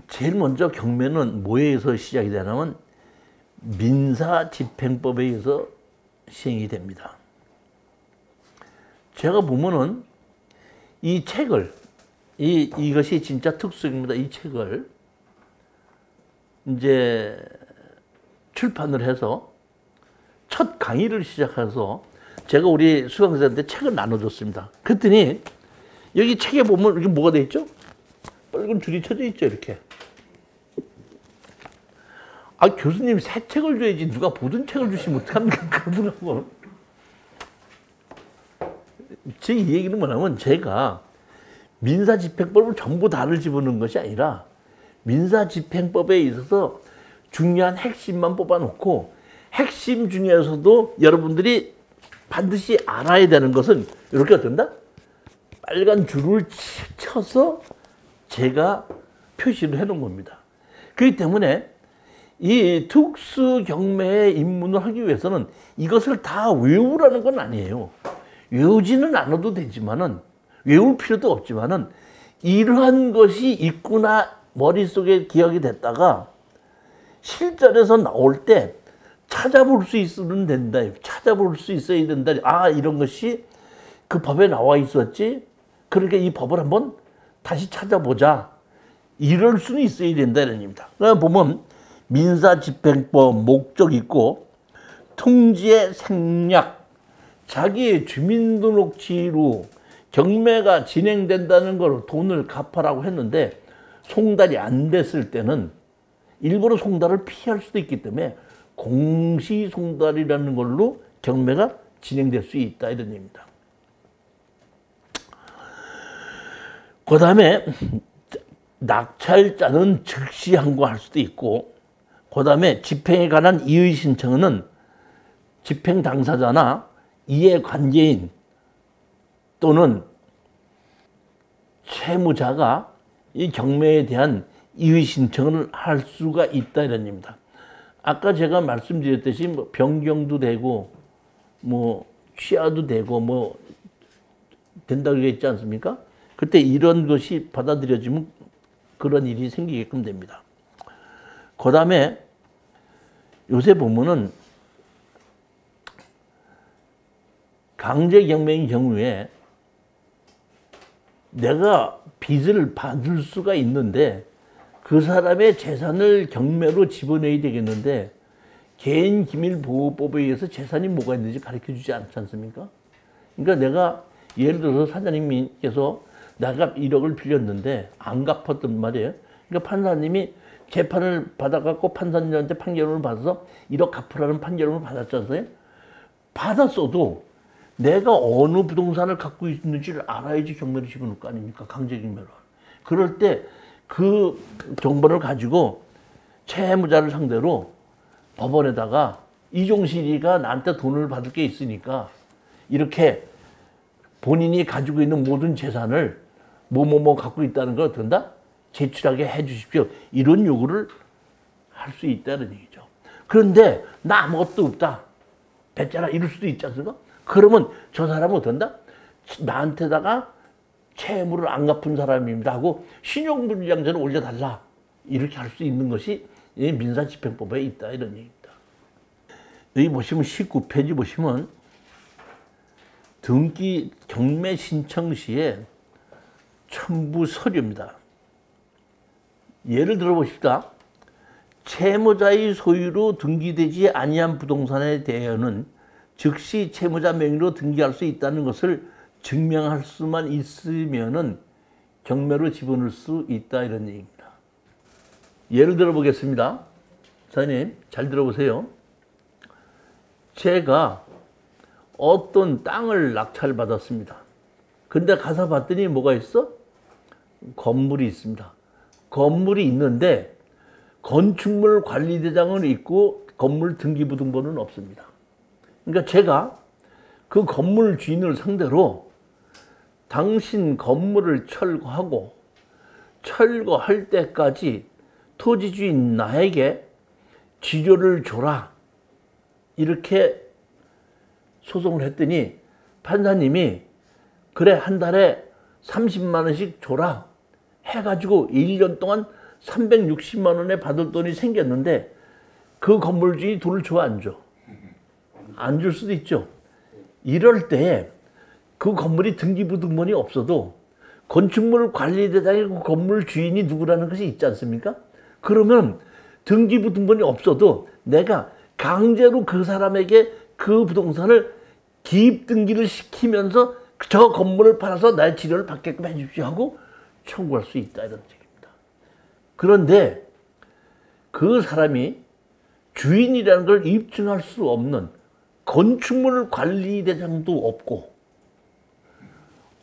제일 먼저 경매는 뭐에 의해서 시작이 되냐면 민사집행법에 의해서 시행이 됩니다. 제가 보면은 이 책을 이것이 진짜 특수입니다. 이 책을 이제 출판을 해서 첫 강의를 시작해서 제가 우리 수강생한테 책을 나눠줬습니다. 그랬더니 여기 책에 보면 이게 뭐가 돼 있죠? 빨간 줄이 쳐져 있죠, 이렇게. 아, 교수님 새 책을 줘야지 누가 보던 책을 주시면 어떡합니까? 그러더라고. 제 얘기는 뭐냐면 제가 민사집행법을 전부 다를 집어넣은 것이 아니라 민사집행법에 있어서 중요한 핵심만 뽑아놓고 핵심 중에서도 여러분들이 반드시 알아야 되는 것은 이렇게 어떤다? 빨간 줄을 쳐서 제가 표시를 해놓은 겁니다. 그렇기 때문에 이 특수 경매에 입문을 하기 위해서는 이것을 다 외우라는 건 아니에요. 외우지는 않아도 되지만은 외울 필요도 없지만은 이러한 것이 있구나 머릿속에 기억이 됐다가 실전에서 나올 때 찾아볼 수 있으면 된다. 찾아볼 수 있어야 된다. 아, 이런 것이 그 법에 나와 있었지. 그러니까 이 법을 한번 다시 찾아보자. 이럴 수는 있어야 된다는 얘기입니다. 그러니까 보면 민사집행법 목적 있고 통지의 생략, 자기의 주민등록지로 경매가 진행된다는 걸 돈을 갚아라고 했는데 송달이 안 됐을 때는 일부러 송달을 피할 수도 있기 때문에 공시송달이라는 걸로 경매가 진행될 수 있다 이런 얘기입니다. 그 다음에 낙찰자는 즉시 항고할 수도 있고 그 다음에 집행에 관한 이의 신청은 집행 당사자나 이해관계인 또는 채무자가 이 경매에 대한 이의 신청을 할 수가 있다 이런 얘기입니다. 아까 제가 말씀드렸듯이 뭐 변경도 되고 뭐 취하도 되고 뭐 된다고 했지 않습니까? 그때 이런 것이 받아들여지면 그런 일이 생기게끔 됩니다. 그 다음에 요새 보면은 강제경매인 경우에 내가 빚을 받을 수가 있는데 그 사람의 재산을 경매로 집어넣어야 되겠는데 개인기밀보호법에 의해서 재산이 뭐가 있는지 가르쳐주지 않지 않습니까? 그러니까 내가 예를 들어서 사장님께서 내가 1억을 빌렸는데 안 갚았단 말이에요. 그러니까 판사님이 재판을 받아갖고 판사님한테 판결을 받아서 1억 갚으라는 판결을 받았잖아요. 받았어도 내가 어느 부동산을 갖고 있는지를 알아야지 경매를 집어넣을 거 아닙니까? 강제경매로. 그럴 때 그 정보를 가지고 채무자를 상대로 법원에다가 이종실이가 나한테 돈을 받을 게 있으니까 이렇게 본인이 가지고 있는 모든 재산을 뭐뭐뭐 갖고 있다는 걸 어떤다? 제출하게 해 주십시오. 이런 요구를 할 수 있다는 얘기죠. 그런데 나 아무것도 없다. 뱉잖아. 이럴 수도 있지 않습니까? 그러면 저 사람은 어떤다? 나한테다가 채무를 안 갚은 사람입니다 하고 신용불량자를 올려달라. 이렇게 할 수 있는 것이 민사집행법에 있다 이런 얘기입니다. 여기 보시면 19페이지 보시면 등기 경매 신청 시에 첨부 서류입니다. 예를 들어 보십시다. 채무자의 소유로 등기되지 아니한 부동산에 대하여는 즉시 채무자 명의로 등기할 수 있다는 것을 증명할 수만 있으면은 경매로 집어넣을 수 있다 이런 얘기입니다. 예를 들어 보겠습니다. 사장님 잘 들어보세요. 제가 어떤 땅을 낙찰받았습니다. 근데 가서 봤더니 뭐가 있어? 건물이 있습니다. 건물이 있는데 건축물 관리대장은 있고 건물 등기부등본은 없습니다. 그러니까 제가 그 건물 주인을 상대로 당신 건물을 철거하고 철거할 때까지 토지주인 나에게 지료를 줘라 이렇게 소송을 했더니 판사님이 그래 한 달에 30만 원씩 줘라 해가지고 1년 동안 360만 원에 받을 돈이 생겼는데 그 건물 주인이 돈을 줘 안 줘? 안 줄 수도 있죠. 이럴 때 그 건물이 등기부등본이 없어도 건축물 관리대장이 그 건물 주인이 누구라는 것이 있지 않습니까? 그러면 등기부등본이 없어도 내가 강제로 그 사람에게 그 부동산을 기입등기를 시키면서 저 건물을 팔아서 나의 치료를 받게끔 해주십시오 하고 청구할 수 있다 이런 얘기입니다. 그런데 그 사람이 주인이라는 걸 입증할 수 없는 건축물 관리대장도 없고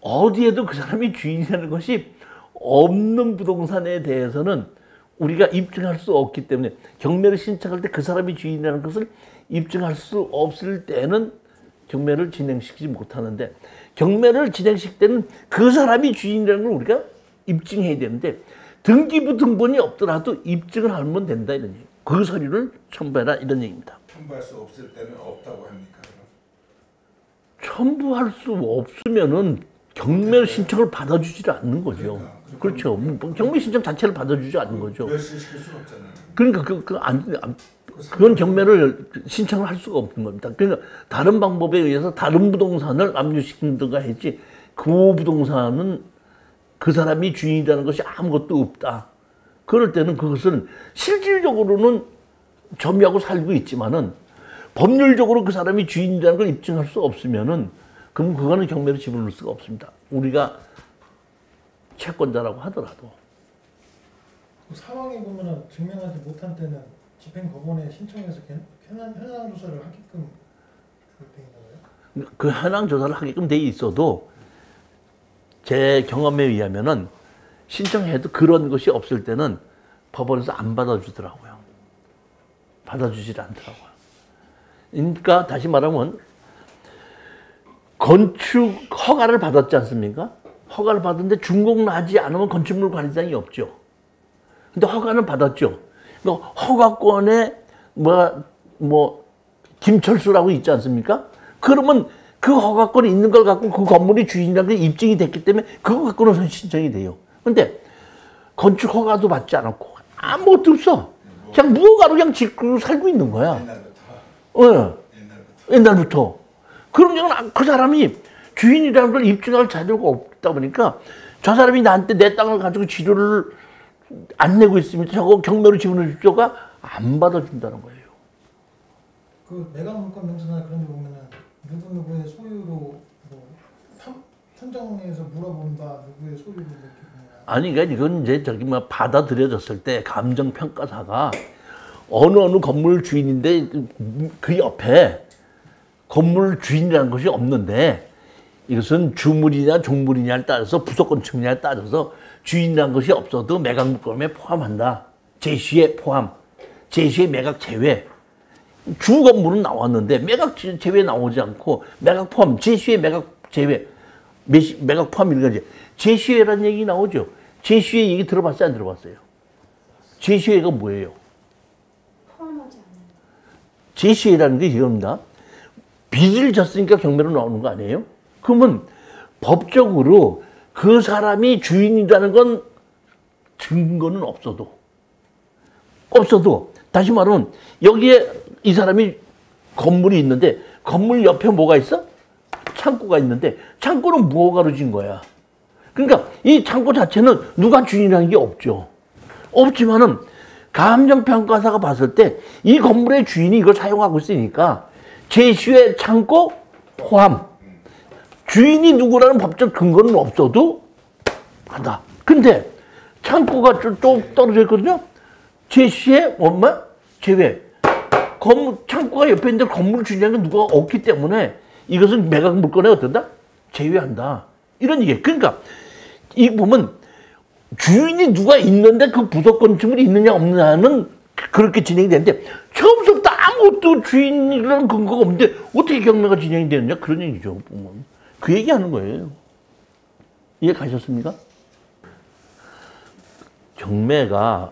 어디에도 그 사람이 주인이라는 것이 없는 부동산에 대해서는 우리가 입증할 수 없기 때문에 경매를 신청할 때 그 사람이 주인이라는 것을 입증할 수 없을 때는 경매를 진행시키지 못하는데 경매를 진행시킬 때는 그 사람이 주인이라는 걸 우리가 입증해야 되는데 등기부등본이 없더라도 입증을 하면 된다 이런 얘기. 그 서류를 첨부해라 이런 얘기입니다. 첨부할 수 없을 때는 없다고 합니까? 첨부할 수 없으면은 경매 신청을 받아주지 않는 거죠. 그렇죠. 경매 신청 자체를 받아주지 않는 거죠. 결실시킬 수 없잖아요. 그러니까 그건 경매를 신청을 할 수가 없는 겁니다. 그러니까 다른 방법에 의해서 다른 부동산을 압류시킨다가 했지 그 부동산은 그 사람이 주인이라는 것이 아무것도 없다. 그럴 때는 그것은 실질적으로는 점유하고 살고 있지만은 법률적으로 그 사람이 주인이라는 걸 입증할 수 없으면은 그럼 그거는 경매로 집어넣을 수가 없습니다. 우리가 채권자라고 하더라도. 상황이 보면은 증명하지 못한 때는 집행법원에 신청해서 현황 조사를 하게끔 그렇게 되는 거예요? 그 현황 조사를 하게끔 돼 있어도 제 경험에 의하면은 신청해도 그런 것이 없을 때는 법원에서 안 받아주더라고요. 받아주질 않더라고요. 그러니까 다시 말하면 건축 허가를 받았지 않습니까? 허가를 받았는데 준공나지 않으면 건축물 관리장이 없죠. 근데 허가는 받았죠. 그러니까 허가권에 김철수라고 있지 않습니까? 그러면 그 허가권이 있는 걸 갖고 그 건물이 주인이라는 게 입증이 됐기 때문에 그거 갖고는 신청이 돼요. 근데 건축 허가도 받지 않았고 아무것도 없어. 그냥 무허가로 그냥 짓고 살고 있는 거야. 옛날부터. 그럼 그냥 그 사람이 주인이라는 걸 입증할 자료가 없다 보니까 저 사람이 나한테 내 땅을 가지고 치료를 안 내고 있으면 저거 경매로 집어넣어 주죠가 안 받아준다는 거예요. 그 매각물권 명세서나 그런 데 보면은 누구누구의 소유로 선정해서 물어본다 누구의 소유로 이렇게 아니 그러니까 이건 이제 받아들여졌을 때 감정평가사가 어느 건물 주인인데 그 옆에 건물 주인이라는 것이 없는데 이것은 주물이냐 종물이냐에 따라서 부속건축냐에 따라서 주인이라는 것이 없어도 매각물권에 포함한다. 제시에 포함, 제시에 매각 제외. 주 건물은 나왔는데 매각 제외 나오지 않고 매각 포함, 제시에 매각 제외, 매각 포함 이런 거지. 제시회라는 얘기 나오죠. 제시회 얘기 들어봤어요, 안 들어봤어요? 제시회가 뭐예요? 포함하지 않아요. 제시회라는 게 이겁니다. 빚을 졌으니까 경매로 나오는 거 아니에요? 그러면 법적으로 그 사람이 주인이라는 건 증거는 없어도 다시 말하면 여기에 이 사람이 건물이 있는데 건물 옆에 뭐가 있어? 창고가 있는데 창고는 무허가로 진 거야. 그러니까 이 창고 자체는 누가 주인이라는 게 없죠. 없지만은 감정평가사가 봤을 때 이 건물의 주인이 이걸 사용하고 있으니까 제시의 창고 포함. 주인이 누구라는 법적 근거는 없어도 한다. 근데 창고가 좀 떨어져 있거든요. 제시의 제외. 창고가 옆에 있는데 건물 주인이라는 게 누가 없기 때문에 이것은 매각 물건에 어떤다? 제외한다. 이런 얘기예요. 그러니까 이 보면 주인이 누가 있는데 그 부속 건축물이 있느냐 없느냐는 그렇게 진행이 되는데 처음부터 아무것도 주인이라는 근거가 없는데 어떻게 경매가 진행이 되느냐 그런 얘기죠. 보면. 그 얘기하는 거예요. 이해 가셨습니까? 경매가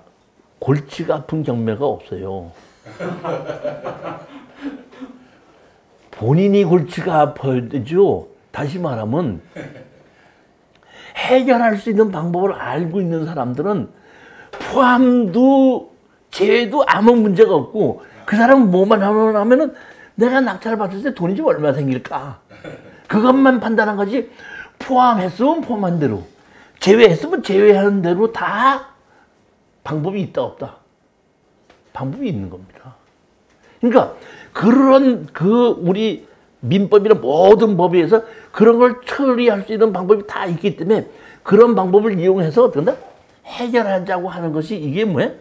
골치가 아픈 경매가 없어요. 본인이 골치가 아파야 되죠. 다시 말하면 해결할 수 있는 방법을 알고 있는 사람들은 포함도 제외도 아무 문제가 없고 그 사람은 뭐만 하면은 내가 낙찰을 받을 때 돈이 좀 얼마 생길까? 그것만 판단한 거지. 포함했으면 포함한 대로, 제외했으면 제외하는 대로 다 방법이 있다 없다. 방법이 있는 겁니다. 그러니까 그런 우리 민법이나 모든 법에서 그런 걸 처리할 수 있는 방법이 다 있기 때문에 그런 방법을 이용해서 어떤다? 해결하자고 하는 것이 이게 뭐야?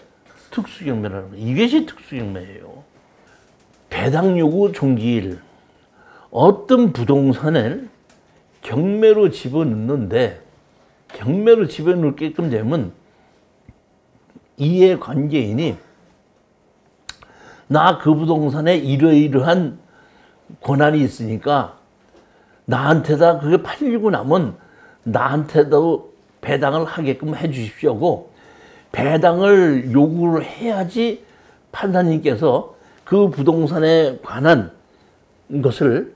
특수경매라는 거예요. 이것이 특수경매예요. 배당 요구 종기일. 어떤 부동산을 경매로 집어넣는데 경매로 집어넣게끔 되면 이해관계인이 나 그 부동산에 이러이러한 권한이 있으니까 나한테다 그게 팔리고 나면 나한테도 배당을 하게끔 해 주십시오고 배당을 요구를 해야지 판사님께서 그 부동산에 관한 것을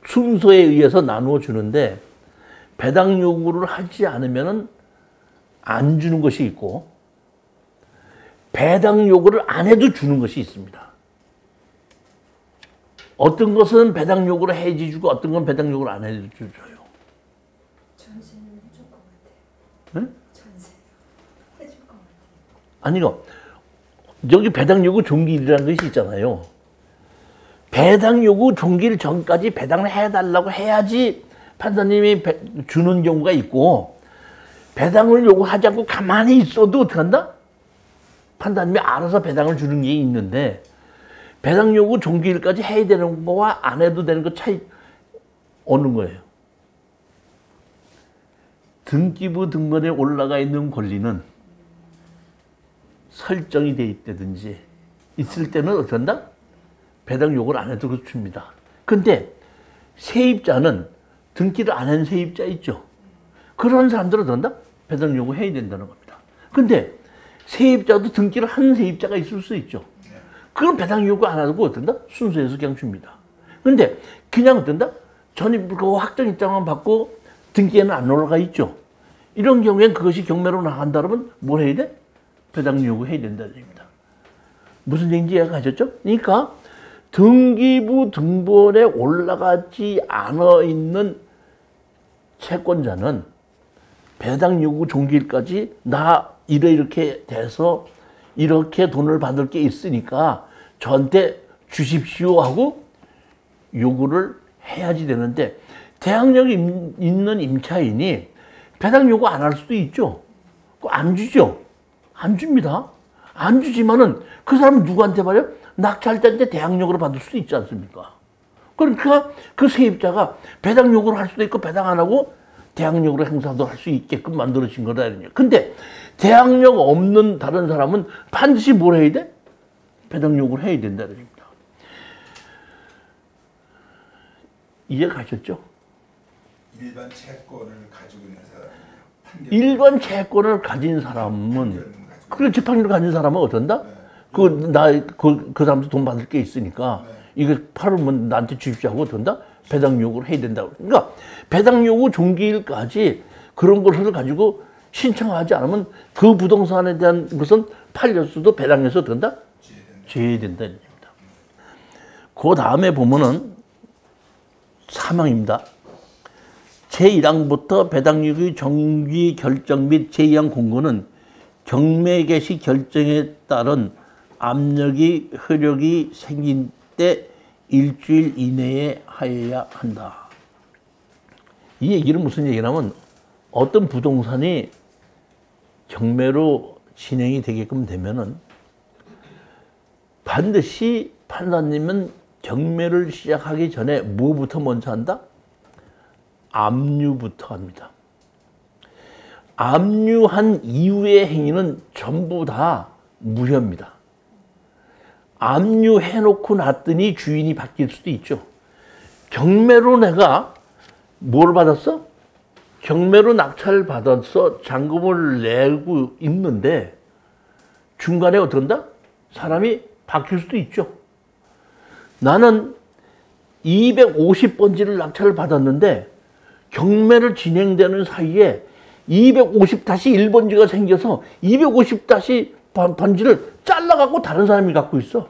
순서에 의해서 나누어 주는데 배당 요구를 하지 않으면 안 주는 것이 있고 배당 요구를 안 해도 주는 것이 있습니다. 어떤 것은 배당 요구를 해주고 어떤 건 배당 요구를 안 해줘요. 전세는 해줄 것 같아요. 응? 전세 해줄 것 같아요. 아니요. 여기 배당 요구 종기일이라는 것이 있잖아요. 배당 요구 종기일 전까지 배당을 해달라고 해야지 판사님이 주는 경우가 있고 배당을 요구하지 않고 가만히 있어도 어떻게 한다? 판사님이 알아서 배당을 주는 게 있는데 배당 요구 종기일까지 해야 되는 거와 안 해도 되는 거 차이 오는 거예요. 등기부 등본에 올라가 있는 권리는 설정이 돼 있다든지 있을 때는 어떤다? 배당 요구를 안 해도 줍니다. 근데 세입자는 등기를 안 한 세입자 있죠. 그런 사람들은 어떤다? 배당 요구 해야 된다는 겁니다. 근데 세입자도 등기를 한 세입자가 있을 수 있죠. 그건 배당 요구 안 하고 어떤다? 순서에서 그냥 줍니다. 근데 그냥 어떤다? 전입 그 확정 입장만 받고 등기에는 안 올라가 있죠. 이런 경우엔 그것이 경매로 나간다 그러면 뭘 해야 돼? 배당 요구 해야 된다는 얘기입니다. 무슨 얘기인지 이해가셨죠? 그러니까 등기부 등본에 올라가지 않아 있는 채권자는 배당 요구 종기일까지 나 이렇게 돼서 이렇게 돈을 받을 게 있으니까 저한테 주십시오 하고 요구를 해야지 되는데 대항력이 있는 임차인이 배당 요구 안 할 수도 있죠. 안 주죠. 안 줍니다. 안 주지만은 그 사람은 누구한테 말이야? 낙찰자한테 대항력으로 받을 수도 있지 않습니까? 그러니까 그 세입자가 배당 요구를 할 수도 있고 배당 안 하고 대항력으로 행사도 할 수 있게끔 만들어진 거다. 근데 대항력 없는 다른 사람은 반드시 뭘 해야 돼? 배당 요구를 해야 된다는 얘기입니다. 이해 가셨죠? 일반 채권을 가지고 있는 사람이요. 일반 채권을 가진 사람은 그래 재판을 가진 사람은 어떤다? 그 사람도 돈 받을 게 있으니까 이거 팔으면 나한테 주십시오 하고 어떤다? 배당 요구를 해야 된다고. 그러니까 배당 요구 종기일까지 그런 것을 가지고 신청하지 않으면 그 부동산에 대한 것은 팔렸어도 배당해서 된다? 제외된다는 얘기입니다. 그 다음에 보면은 사망입니다. 제1항부터 배당 요구 정기 결정 및 제2항 공고는 경매 개시 결정에 따른 압력이 효력이 생긴 때 일주일 이내에 하여야 한다. 이 얘기는 무슨 얘기냐면 어떤 부동산이 경매로 진행이 되게끔 되면은 반드시 판사님은 경매를 시작하기 전에 뭐부터 먼저 한다? 압류부터 합니다. 압류한 이후의 행위는 전부 다 무효입니다. 압류해놓고 놨더니 주인이 바뀔 수도 있죠. 경매로 내가 뭘 받았어? 경매로 낙찰을 받았어. 잔금을 내고 있는데 중간에 어떤다? 사람이 바뀔 수도 있죠. 나는 250번지를 낙찰을 받았는데 경매를 진행되는 사이에 250-1번지가 생겨서 250-번지를 잘라갖고 다른 사람이 갖고 있어.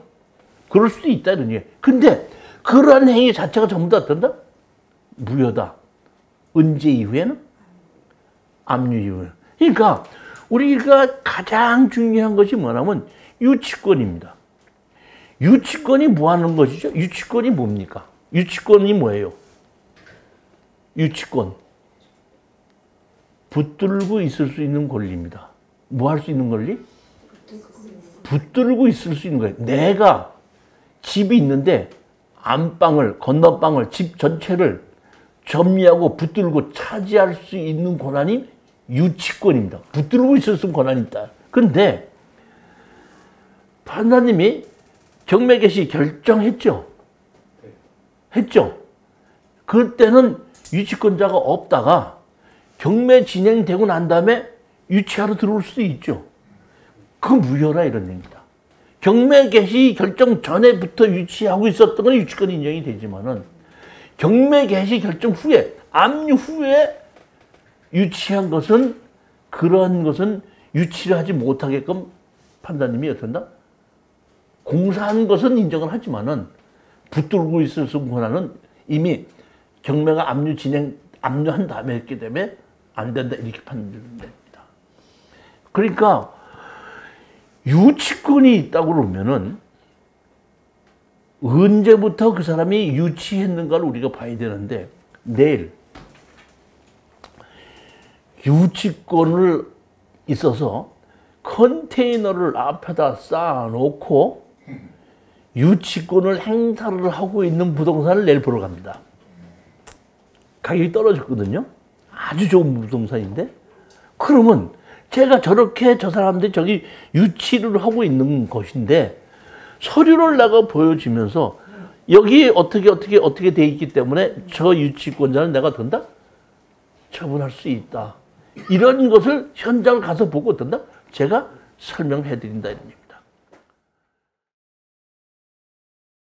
그럴 수도 있다 이런 얘기. 근데 그러한 행위 자체가 전부 다 어떤다? 무효다. 은제 이후에는? 압류 이후에는. 그러니까 우리가 가장 중요한 것이 뭐냐면 유치권입니다. 유치권이 뭐 하는 것이죠? 유치권이 뭡니까? 유치권이 뭐예요? 유치권. 붙들고 있을 수 있는 권리입니다. 뭐 할 수 있는 권리? 붙들고 있을 수 있는 거예요. 내가 집이 있는데 안방을, 건너방을, 집 전체를 점유하고 붙들고 차지할 수 있는 권한이 유치권입니다. 붙들고 있을 수 있는 권한이 있다. 근데 판사님이 경매 개시 결정했죠. 했죠. 그때는 유치권자가 없다가 경매 진행되고 난 다음에 유치하러 들어올 수도 있죠. 그 무효라 이런 얘기입니다. 경매 개시 결정 전에부터 유치하고 있었던 건 유치권 인정이 되지만은 경매 개시 결정 후에, 압류 후에 유치한 것은 그런 것은 유치를 하지 못하게끔 판사님이 어떤다? 공사한 것은 인정을 하지만은 붙들고 있을 수 있는 권한은 이미 경매가 압류한 다음에 했기 때문에 안 된다 이렇게 판단됩니다. 그러니까 유치권이 있다고 그러면은 언제부터 그 사람이 유치했는가를 우리가 봐야 되는데 내일 유치권을 있어서 컨테이너를 앞에다 쌓아놓고 유치권을 행사를 하고 있는 부동산을 내일 보러 갑니다. 가격이 떨어졌거든요. 아주 좋은 부동산인데 그러면 제가 저렇게 저 사람들이 저기 유치를 하고 있는 것인데 서류를 내가 보여주면서 여기 어떻게 돼 있기 때문에 저 유치권자는 내가 든다? 처분할 수 있다. 이런 것을 현장을 가서 보고 어떤다? 제가 설명해 드린다.